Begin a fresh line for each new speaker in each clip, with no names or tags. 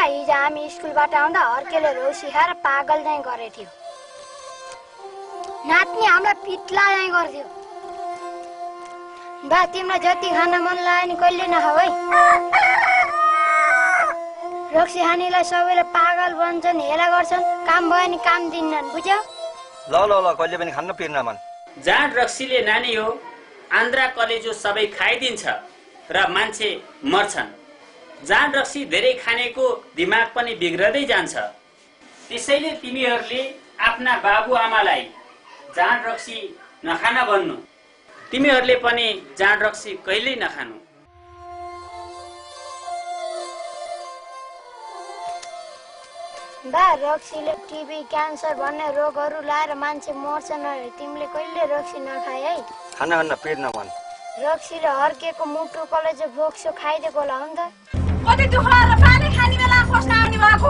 हिजो हामी स्कुलबाट आउँदा हर्केले रौसी खाएर पागल चाहिँ गरे थियो। नाच्ने हामीलाई पिट्ला चाहिँ गर्थ्यो। बा तिमीलाई जति खान मन लाग्यो नि कहिले नखाऊ है। रक्सी खानेलाई सबैले पागल भन्छन्, हेला गर्छन्, काम भयो नि काम दिन्नन्, बुझ्यौ?
ल ल ल कहिले पनि खान्न पिर्न मन।
जाँड रक्सीले नानी हो, आन्द्रा कलेजो सबै खाइदिन्छ र मान्छे मर्छन्। जाँड रक्सी धेरै खानेको दिमाग पनि बिग्रदै जान्छ। त्यसैले तिमीहरूले आफ्ना बाबुआमालाई जाँड रक्सी नखान भन्नु। तिमीहरूले पनि जाँड रक्सी कहिल्यै नखानु।
बा रक्सीले टिबी क्यान्सर भन्ने रोगहरू लाएर मान्छे मर्छन् अरे, तिमीले कहिले रक्सी नखाए है?
खाना खान्न पिर्न मन।
रक्सीले हर्केको मुटु कलेजो बोक्सो खाइदिएको होला हो नि त।
कति दुःख र पानी खाने बेला कस्तो आउने भएको।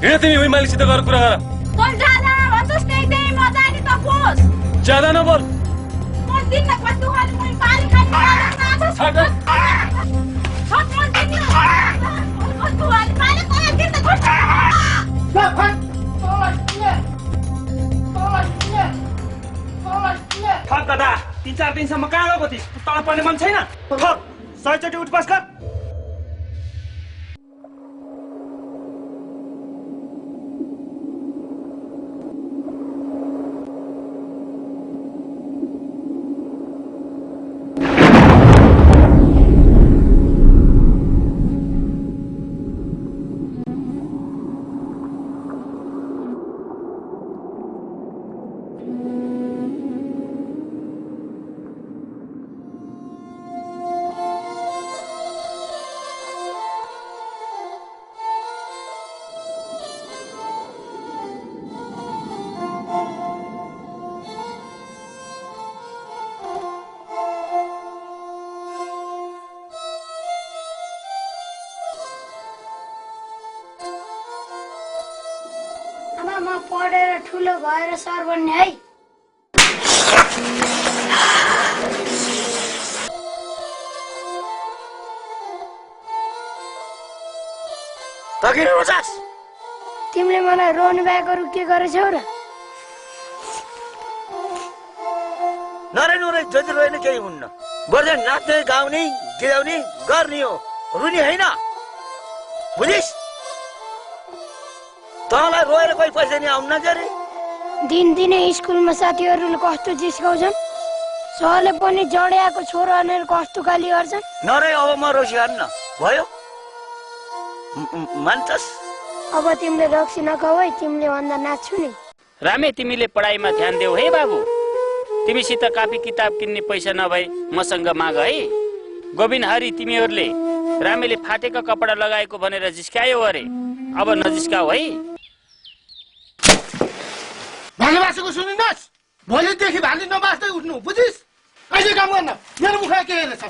हिँड तिमी उही मालिकसित गएर कुरा गर।
तँ जाँदा भन्नुहोस् त्यही म जाने त बोस्।
ज्यादा नबोल।
म दिन्न कति दुःख मैले पानी खाने बेला छ छ म दिन्न। कति दुःख पानी खाने दिन त खोज। ल फन
थप दादा 3-4 दिनसम्म कहाँ गएको थिइस्? तल पढ्ने मन छैन? थप 100 चोटि उठबस गर।
म पढेर ठुलो भएर सर बन्ने है। तिमीले मलाई रोनु ब्यागहरू के गरेछौ र?
नरे नरे जति रोएन केही हुन्न। बरु नाच्ने गाउने गिराउने गर्ने हो, रुनी होइन। बुझिस्? तँलाई रोएर कोही पैसा नि आउन्न के अरे?
दिनदिनै स्कुलमा साथीहरूले कस्तो जिस्काउँछन्, सरले पनि जडियाको छोरो भनेर कस्तो गाली गर्छन्।
नरे अब म रक्सी खान्न भयो, मान्छस्?
अब तिमीले रक्सी नखाऊ है, तिमीले भन्दा नाच्छु नि।
रामे तिमीले पढाइमा ध्यान देऊ है बाबु। तिमीसित कापी किताब किन्ने पैसा नभए मसँग माग है। गोविन्द हरि तिमीहरूले रामेले फाटेका कपडा लगाएको भनेर जिस्कायो अरे, अब नजिस्काऊ है।
भाले बासेको सुनिनुहोस्, भोलिदेखि भाले नबास्दै उठ्नु, बुझिस्? अहिले काम गर्न मेरो मुखमा के हेर्छ?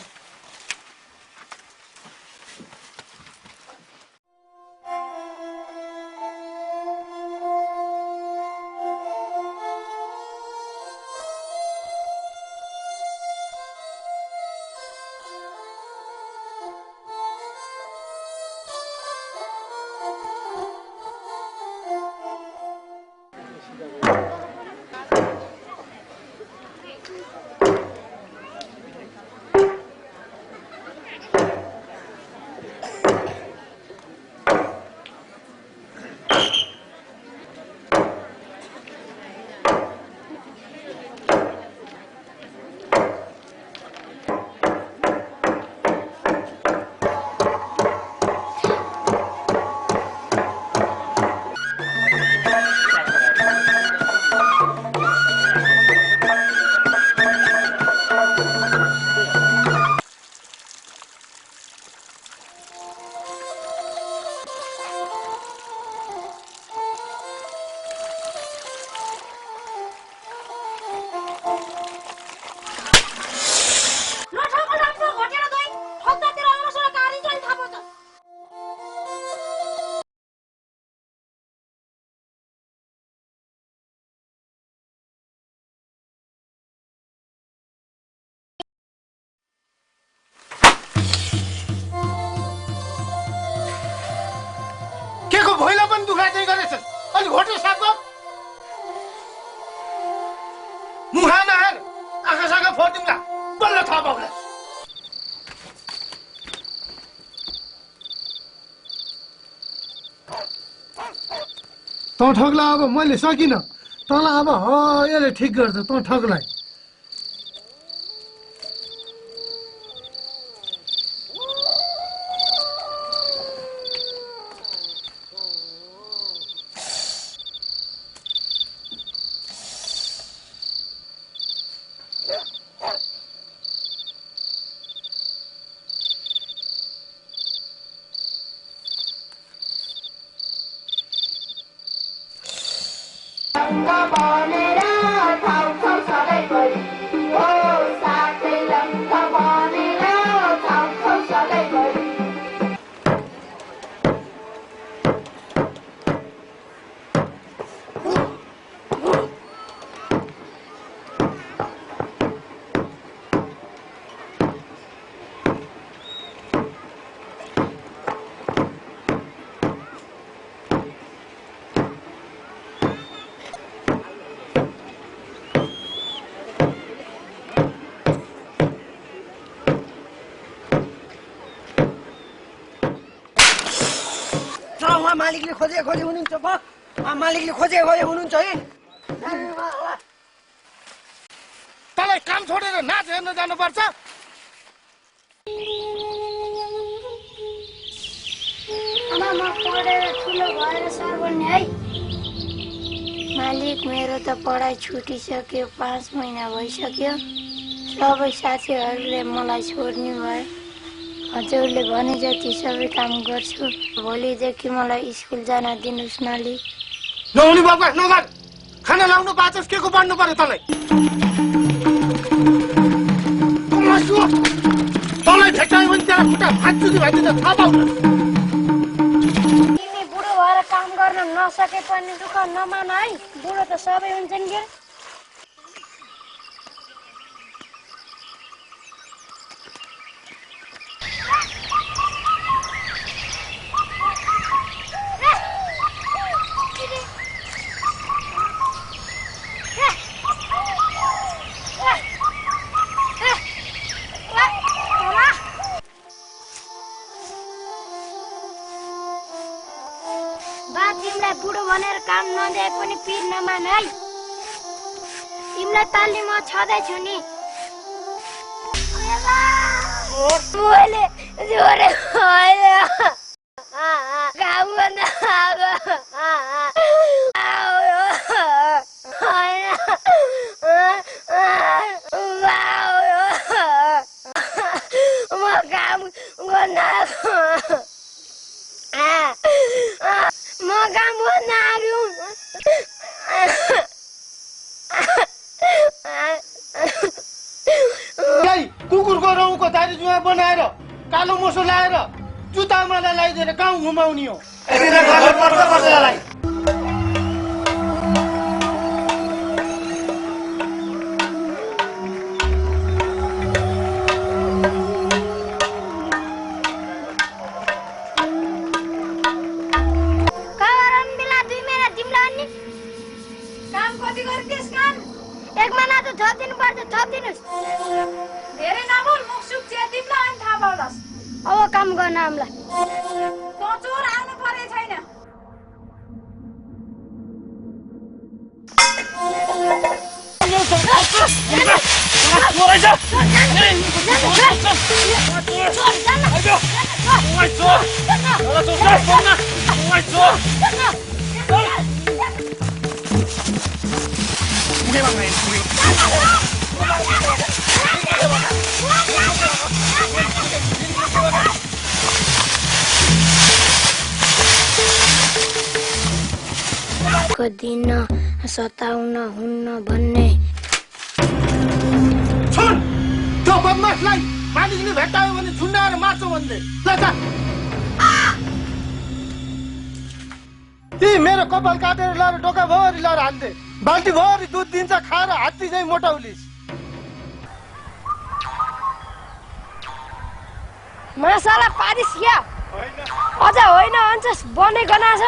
घोटे सागो मुहा नहेर आँखा सागा फोडिउँला बल्ल थाहा पाउला तँ ठग्ला अब मैले सकिनँ तँलाई अब यसले ठिक गर्छ तँ ठग्लाई
मालिकले खोजे हुनुहुन्छ मालिकले खोजे हुनुहुन्छ है
तँलाई काम छोडेर नाच हेर्न जानुपर्छ
आमा म पढेर ठुलो भएर सर बन्ने है मालिक मेरो त पढाइ छुटिसक्यो 5 महिना भइसक्यो सबै साथीहरूले मलाई छोड्ने भयो हजुरले भने जति सबै काम गर्छु भोलिदेखि मलाई स्कुल जान दिनुस् न लि
नहुने बाबा नगर खाना लाउनु पाछस् के को पढ्नु पर्यो तँलाई तँलाई भेटायो भने त्यहाँ खुट्टा भाँच्छु कि भाँच्छु त थाहा पाउनु
तिमी बुढो भएर काम गर्न नसके पनि दुःख नमान है बुढो त सबै हुन्छन् के तिमीलाई बुढो भनेर काम नदिए पनि पिर नमान है तिमीलाई ताली म छँदैछु नि मैले जोरे काम गर्न म काम गर्न म काम गर्न आयो
कुकुरको रौँको दारी जुवा बनाएर कालो मोसो लाएर जुत्तामाला लगाइदिएर गाउँ घुमाउने हो
एक महिना त थप दिनुपर्छ थप दिनुस्
धेरै नबोल मुख सुक्छ तिमीलाई अनि थाहा पाउलास्
अब काम गर्न हामीलाई
तँ चोर आउनु परे छैन
दिन सताउन हुन्न भन्ने
छुन त्यो बदमासलाई मालिकले भेटायो भने झुन्डाएर मार्छ भन्ने ती मेरो कपाल काटेर लाएर डोका भरि लाएर हाल्थे बाल्टी भरि दुध दिन्छ खाएर हात्ती चाहिँ मोटाउलिस्
मसाला पारिस क्या अझ होइन अन्छस् बने गनाछ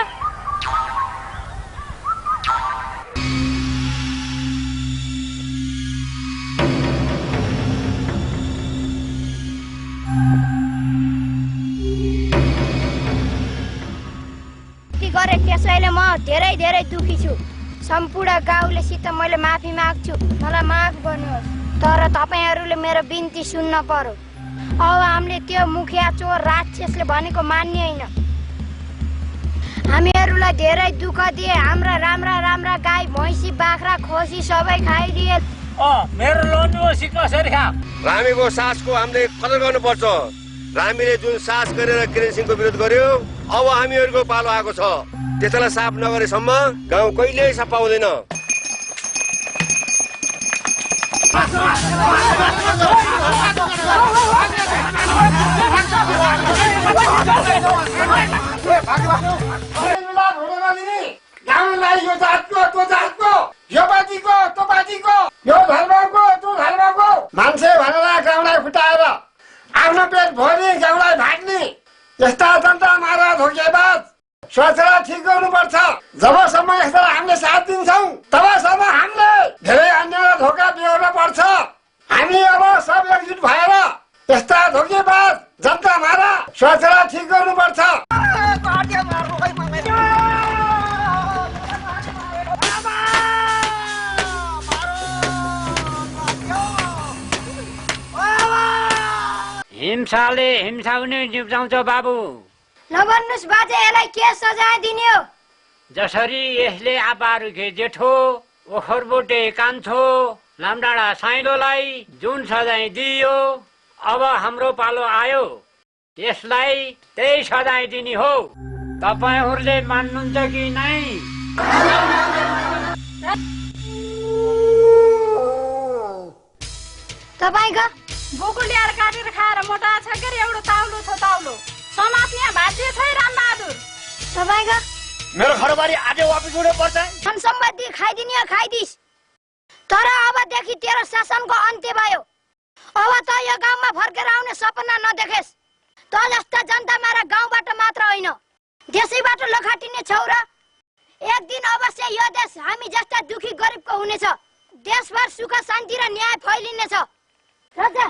त्यसैले म धेरै धेरै दुखी छु। सम्पूर्ण गाउँलेसित मैले माफी माग्छु, मलाई माफ गर्नुहोस्। तर तपाईहरुले मेरो बिन्ती सुन्न पर्यो। अब हामीले त्यो मुखिया चोर राक्षसले भनेको मान्ने होइन। हामीहरूलाई धेरै दुःख दिए, हाम्रा राम्रा राम्रा गाई भैँसी बाख्रा खसी सबै खाइदिए।
मेरो लोन कसरी खा?
रामीको सासको हामीले कदर गर्नुपर्छ। रामीले जुन सास गरेर किरण सिंहको विरोध गर्यो, अब हामीहरूको पालो आएको छ। त्यसलाई साफ नगरेसम्म गाउँ कहिल्यै सफा हुँदैन।
गाउँलाई यो जातको त्यो जातको, यो पार्टीको त्यो पार्टीको, यो धर्मको त्यो धर्मको मान्छे भनेर गाउँलाई फुटाएर आफ्नो पेट भर्ने, गाउँलाई भाग्ने यस्ता जनता मारा धोकेबाज सोचेर ठिक गर्नुपर्छ। जबसम्म यसलाई हामीले साथ दिन्छौँ तबसम्म हामीले धेरै अन्य धोका बिहोर्न पर्छ। हामी अब सब एकजुट भएर यस्ता धोकेबाज जनता मारा सोचेर ठिक गर्नुपर्छ।
हिंसाले हिंसाउने जिब्जाउँछ बाबु।
नभन्नुस् बाजे, यसलाई के सजाय दिने हो?
जसरी यसले आपारुखे जेठो, ओखरबोटे कान्छो, लामडाँडा साइलोलाई जुन सजाय दियो, अब हाम्रो पालो आयो। यसलाई त्यही सजाय दिने हो। तपाईहरुले मान्नुहुन्छ कि नै?
तपाईको
बोकु ल्याएर काटेर खाएर मोटा छ के एउटा ताउलो छ ताउलो। समात्ने भाज्य छ रामबहादुर।
तपाईको
मेरो घरबारी आज वापस हुनु पर्छ।
धन सम्पत्ति खाइदिने हो खाइदिस्, तर अबदेखि तेरो शासनको अन्त्य भयो। अब त यो गाउँमा फर्केर आउने सपना नदेखेस्। त जस्ता जनता मारा गाउँबाट मात्र होइन, देशैबाट लखाटिने छौ र एक दिन अवश्य यो देश हामी जस्ता दुखी गरिबको हुनेछ। देशभर सुख शान्ति र न्याय फैलिनेछ। राजा